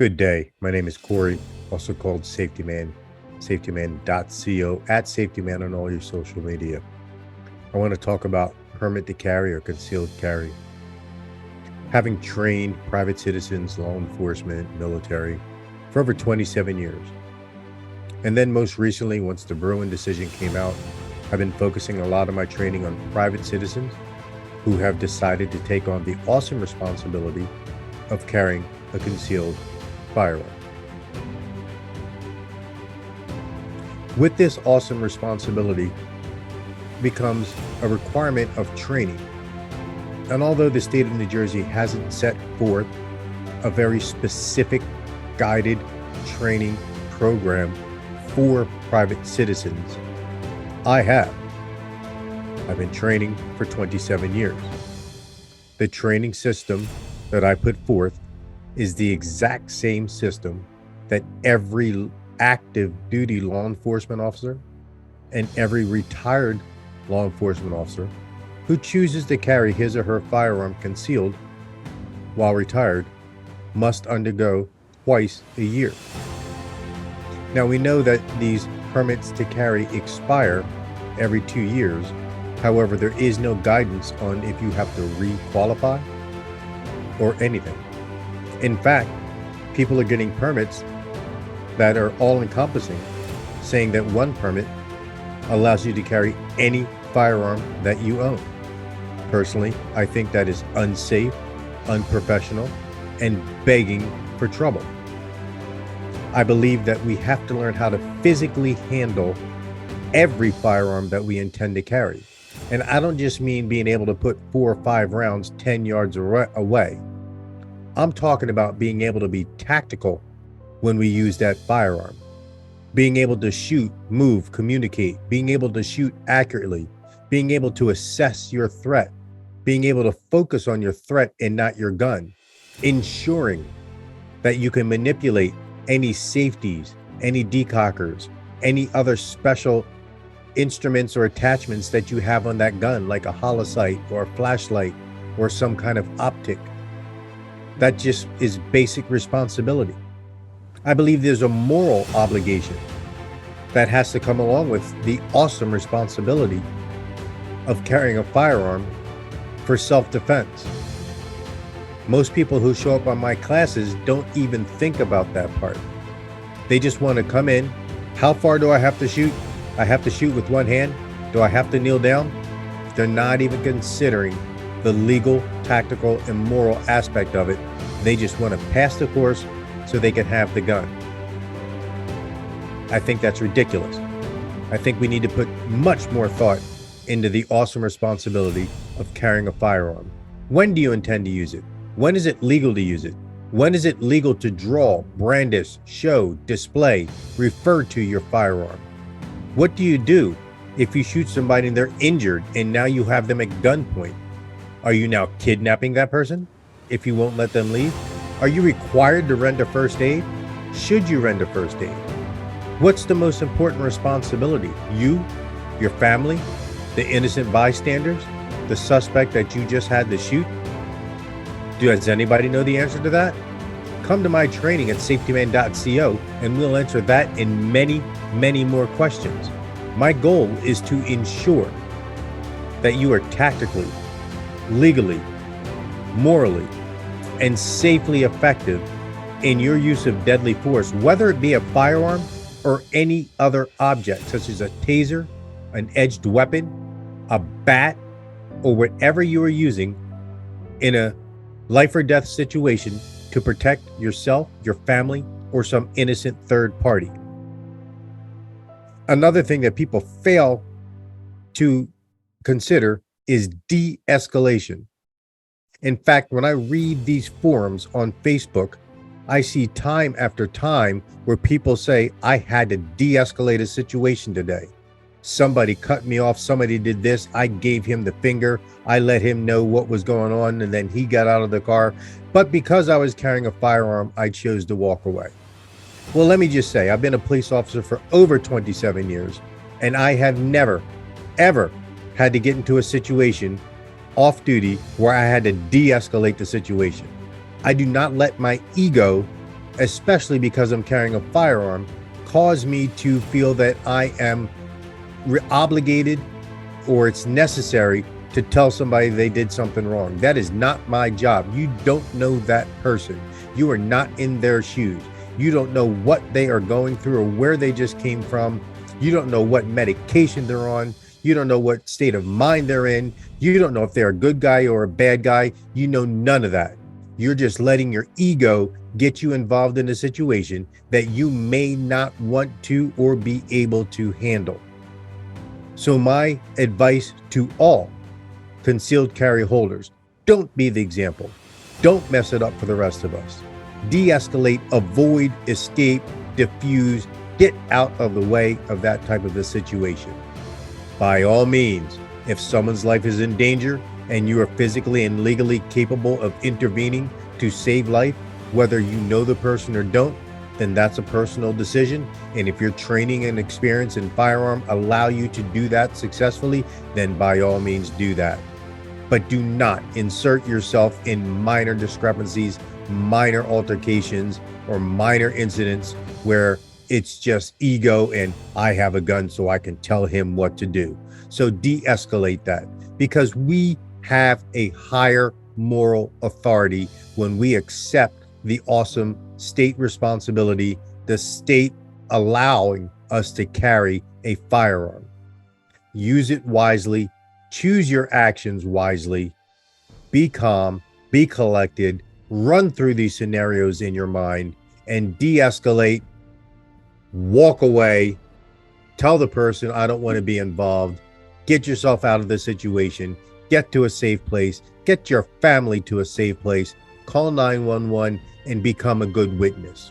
Good day. My name is Corey, also called Safety Man, safetyman.co, at safetyman on all your social media. I want to talk about permit to carry or concealed carry. Having trained private citizens, law enforcement, military for over 27 years. And then most recently, once the Bruin decision came out, I've been focusing a lot of my training on private citizens who have decided to take on the awesome responsibility of carrying a concealed firearm. With this awesome responsibility becomes a requirement of training. And although the state of New Jersey hasn't set forth a very specific guided training program for private citizens, I have. I've been training for 27 years. The training system that I put forth is the exact same system that every active duty law enforcement officer and every retired law enforcement officer who chooses to carry his or her firearm concealed while retired must undergo twice a year. Now we know that these permits to carry expire every 2 years. However, there is no guidance on if you have to re-qualify or anything. In fact, people are getting permits that are all-encompassing, saying that one permit allows you to carry any firearm that you own. Personally, I think that is unsafe, unprofessional, and begging for trouble. I believe that we have to learn how to physically handle every firearm that we intend to carry. And I don't just mean being able to put 4 or 5 rounds 10 yards away. I'm talking about being able to be tactical when we use that firearm. Being able to shoot, move, communicate, being able to shoot accurately, being able to assess your threat, being able to focus on your threat and not your gun, ensuring that you can manipulate any safeties, any decockers, any other special instruments or attachments that you have on that gun, like a holosight or a flashlight or some kind of optic. That just is basic responsibility. I believe there's a moral obligation that has to come along with the awesome responsibility of carrying a firearm for self-defense. Most people who show up on my classes don't even think about that part. They just want to come in. How far do I have to shoot? I have to shoot with one hand. Do I have to kneel down? They're not even considering the legal, tactical, and moral aspect of it. They just want to pass the course so they can have the gun. I think that's ridiculous. I think we need to put much more thought into the awesome responsibility of carrying a firearm. When do you intend to use it? When is it legal to use it? When is it legal to draw, brandish, show, display, refer to your firearm? What do you do if you shoot somebody and they're injured and now you have them at gunpoint? Are you now kidnapping that person if you won't let them leave? Are you required to render first aid? Should you render first aid? What's the most important responsibility? You, your family, the innocent bystanders, the suspect that you just had to shoot? Does anybody know the answer to that? Come to my training at safetyman.co and we'll answer that and many, many more questions. My goal is to ensure that you are tactically, legally, morally, and safely effective in your use of deadly force, whether it be a firearm or any other object, such as a taser, an edged weapon, a bat, or whatever you are using in a life or death situation to protect yourself, your family, or some innocent third party. Another thing that people fail to consider is de-escalation. In fact, when I read these forums on Facebook, I see time after time where people say, I had to de-escalate a situation today. Somebody cut me off, somebody did this, I gave him the finger, I let him know what was going on, and then he got out of the car. But because I was carrying a firearm, I chose to walk away. Well, let me just say, I've been a police officer for over 27 years, and I have never, ever had to get into a situation off duty where I had to de-escalate the situation. I do not let my ego especially because I'm carrying a firearm, cause me to feel that I am obligated or it's necessary to tell somebody they did something wrong. That is not my job. You don't know that person. You are not in their shoes. You don't know what they are going through or where they just came from. You don't know what medication they're on. You don't know what state of mind they're in. You don't know if they're a good guy or a bad guy. You know none of that. You're just letting your ego get you involved in a situation that you may not want to or be able to handle. So my advice to all concealed carry holders, don't be the example. Don't mess it up for the rest of us. De-escalate, avoid, escape, diffuse, get out of the way of that type of a situation. By all means, if someone's life is in danger and you are physically and legally capable of intervening to save life, whether you know the person or don't, then that's a personal decision. And if your training and experience in firearm allow you to do that successfully, then by all means do that. But do not insert yourself in minor discrepancies, minor altercations, or minor incidents where it's just ego and I have a gun so I can tell him what to do. So de-escalate that, because we have a higher moral authority when we accept the awesome state responsibility, the state allowing us to carry a firearm. Use it wisely, choose your actions wisely, be calm, be collected, run through these scenarios in your mind and de-escalate, walk away, tell the person, I don't want to be involved, get yourself out of the situation, get to a safe place, get your family to a safe place, call 911 and become a good witness.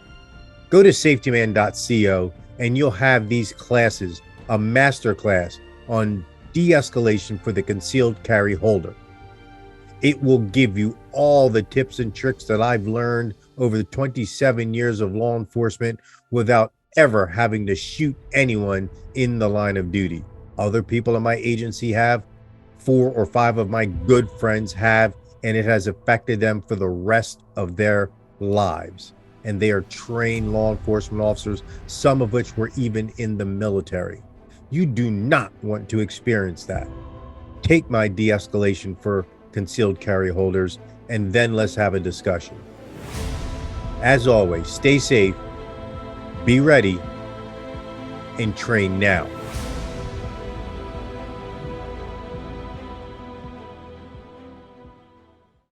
Go to safetyman.co and you'll have these classes, a master class on de-escalation for the concealed carry holder. It will give you all the tips and tricks that I've learned over the 27 years of law enforcement without ever having to shoot anyone in the line of duty. Other people in my agency have, 4 or 5 of my good friends have, and it has affected them for the rest of their lives. And they are trained law enforcement officers, some of which were even in the military. You do not want to experience that. Take my de-escalation for concealed carry holders, and then let's have a discussion. As always, stay safe, be ready, and train now.